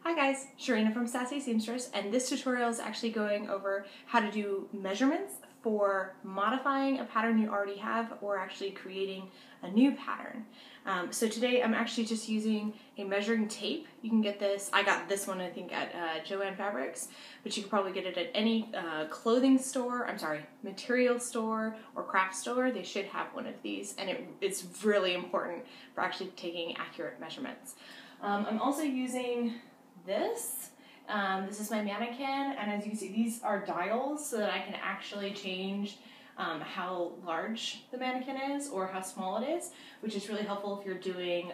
Hi guys, Sharina from Sassy Seamstress, and this tutorial is actually going over how to do measurements for modifying a pattern you already have or actually creating a new pattern. So today I'm actually just using a measuring tape. You can get this, I got this one I think at Joann Fabrics, but you can probably get it at any material store or craft store. They should have one of these, and it's really important for actually taking accurate measurements. I'm also using this. This is my mannequin, and as you can see, these are dials so that I can actually change how large the mannequin is or how small it is, which is really helpful if you're doing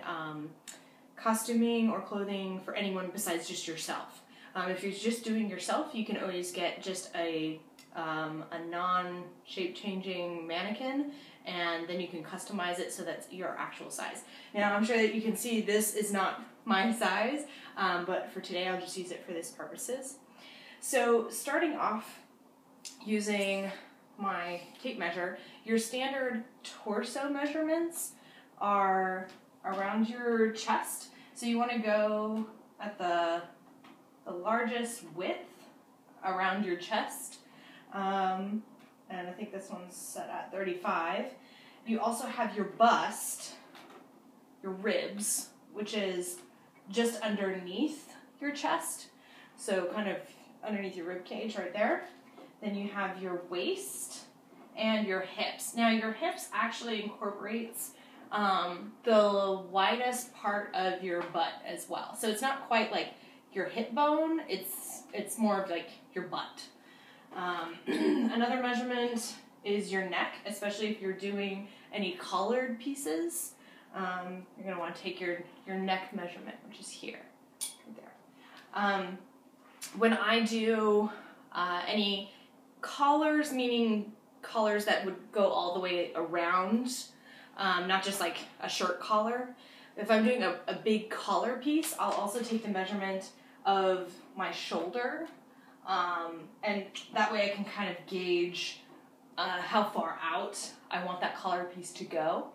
costuming or clothing for anyone besides just yourself. If you're just doing yourself, you can always get just a non-shape changing mannequin, and then you can customize it so that's your actual size. Now I'm sure that you can see this is not my size, but for today I'll just use it for this purposes. So starting off using my tape measure, your standard torso measurements are around your chest. So you want to go at the largest width around your chest. And I think this one's set at 35. You also have your bust, your ribs, which is just underneath your chest. So kind of underneath your rib cage right there. Then you have your waist and your hips. Now your hips actually incorporates the widest part of your butt as well. So it's not quite like your hip bone, it's more of like your butt. Another measurement is your neck, especially if you're doing any collared pieces. You're going to want to take your neck measurement, which is here, right there. When I do any collars, meaning collars that would go all the way around, not just like a shirt collar, if I'm doing a big collar piece, I'll also take the measurement of my shoulder, and that way I can kind of gauge how far out I want that collar piece to go.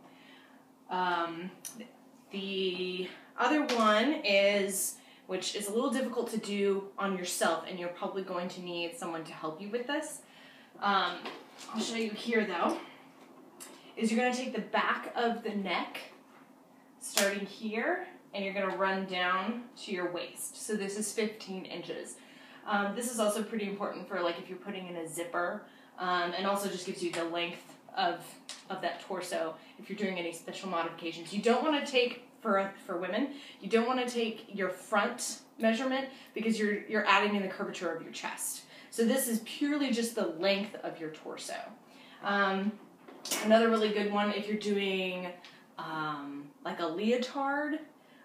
The other one is, which is a little difficult to do on yourself, and you're probably going to need someone to help you with this. I'll show you here though, is you're going to take the back of the neck, starting here, and you're going to run down to your waist. So this is 15 inches. This is also pretty important for like if you're putting in a zipper, and also just gives you the length of that torso if you're doing any special modifications. You don't want to take, for women, you don't want to take your front measurement because you're adding in the curvature of your chest. So this is purely just the length of your torso. Another really good one if you're doing like a leotard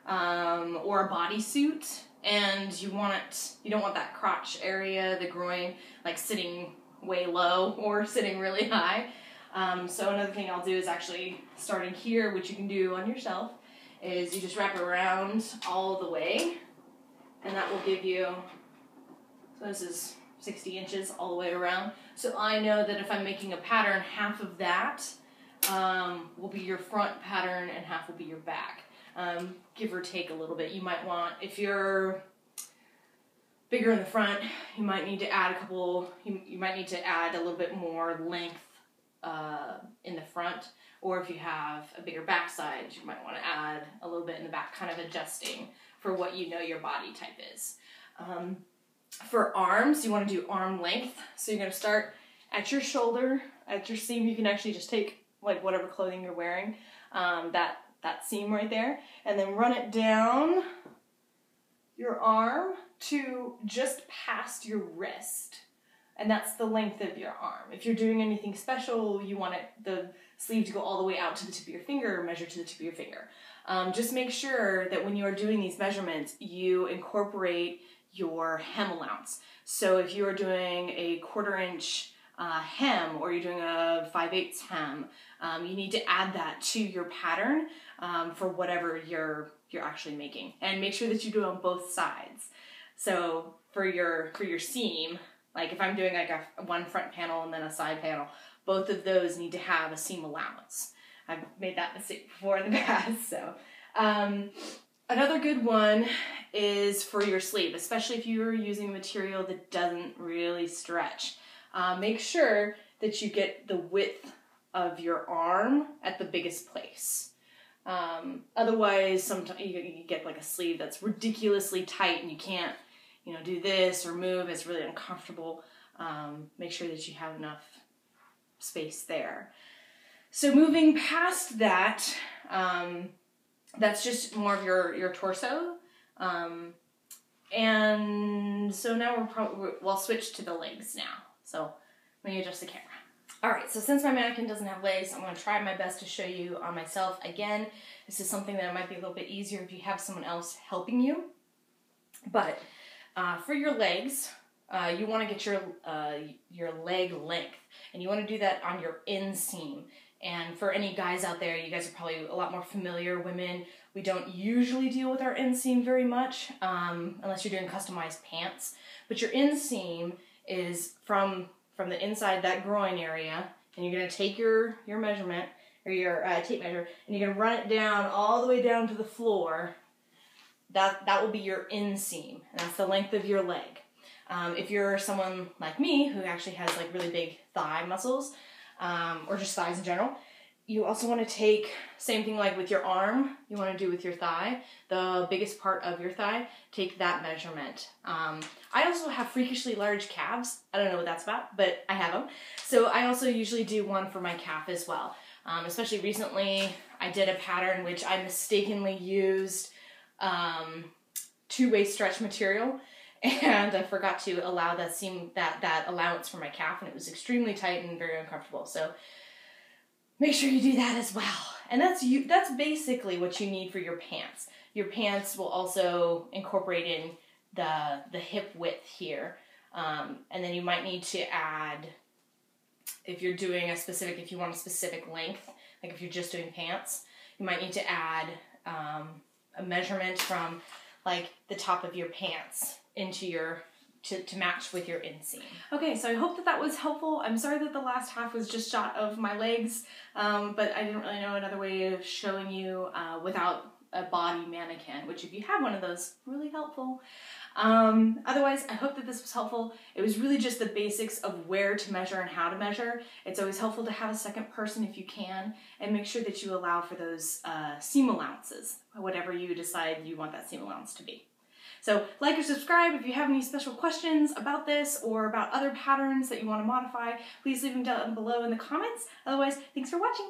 or a bodysuit, and you don't want that crotch area, the groin, like sitting way low or sitting really high. So another thing I'll do is actually starting here, which you can do on yourself, is you just wrap it around all the way, and that will give you, so this is 60 inches all the way around. So I know that if I'm making a pattern, half of that will be your front pattern and half will be your back. Give or take a little bit. You might want, if you're bigger in the front, you might need to add you might need to add a little bit more length in the front, or if you have a bigger backside, you might want to add a little bit in the back, kind of adjusting for what you know your body type is. For arms, you want to do arm length, so you're going to start at your shoulder, at your seam. You can actually just take like whatever clothing you're wearing, that seam right there, and then run it down your arm to just past your wrist. And that's the length of your arm. If you're doing anything special, you want the sleeve to go all the way out to the tip of your finger, or measure to the tip of your finger. Just make sure that when you are doing these measurements, you incorporate your hem allowance. So if you are doing a 1/4 inch hem, or you're doing a 5/8 hem, you need to add that to your pattern for whatever you're actually making. And make sure that you do it on both sides. So for your seam, like if I'm doing like one front panel and then a side panel, both of those need to have a seam allowance. I've made that mistake before in the past. So Another good one is for your sleeve, especially if you're using material that doesn't really stretch. Make sure that you get the width of your arm at the biggest place. Otherwise, sometimes you get like a sleeve that's ridiculously tight and you can't, do this or move. It's really uncomfortable. Make sure that you have enough space there. So moving past that, that's just more of your torso. And so now we'll switch to the legs now. So let me adjust the camera. All right, so since my mannequin doesn't have legs, I'm going to try my best to show you on myself. Again, this is something that might be a little bit easier if you have someone else helping you. But for your legs, you want to get your leg length, and you want to do that on your inseam. And for any guys out there, you guys are probably a lot more familiar. Women, we don't usually deal with our inseam very much, unless you're doing customized pants. But your inseam is from the inside, that groin area, and you're going to take your measurement, or your tape measure, and you're going to run it down all the way down to the floor. That will be your inseam, and that's the length of your leg. If you're someone like me, who actually has like really big thigh muscles, or just thighs in general, you also want to take, same thing like with your arm, you want to do with your thigh, the biggest part of your thigh, take that measurement. I also have freakishly large calves. I don't know what that's about, but I have them. So I also usually do one for my calf as well. Especially recently, I did a pattern which I mistakenly used two-way stretch material, and I forgot to allow that allowance for my calf, and it was extremely tight and very uncomfortable. So make sure you do that as well. And that's basically what you need for your pants. Your pants will also incorporate in the hip width here. And then you might need to add, if you're doing if you want a specific length, like if you're just doing pants, you might need to add a measurement from like the top of your pants into to match with your inseam. Okay, so I hope that was helpful. I'm sorry that the last half was just shot of my legs, but I didn't really know another way of showing you without a body mannequin, which if you have one of those, really helpful. Otherwise, I hope that this was helpful. It was really just the basics of where to measure and how to measure. It's always helpful to have a second person if you can, and make sure that you allow for those seam allowances, whatever you decide you want that seam allowance to be. So like or subscribe. If you have any special questions about this or about other patterns that you want to modify, please leave them down below in the comments. Otherwise, thanks for watching.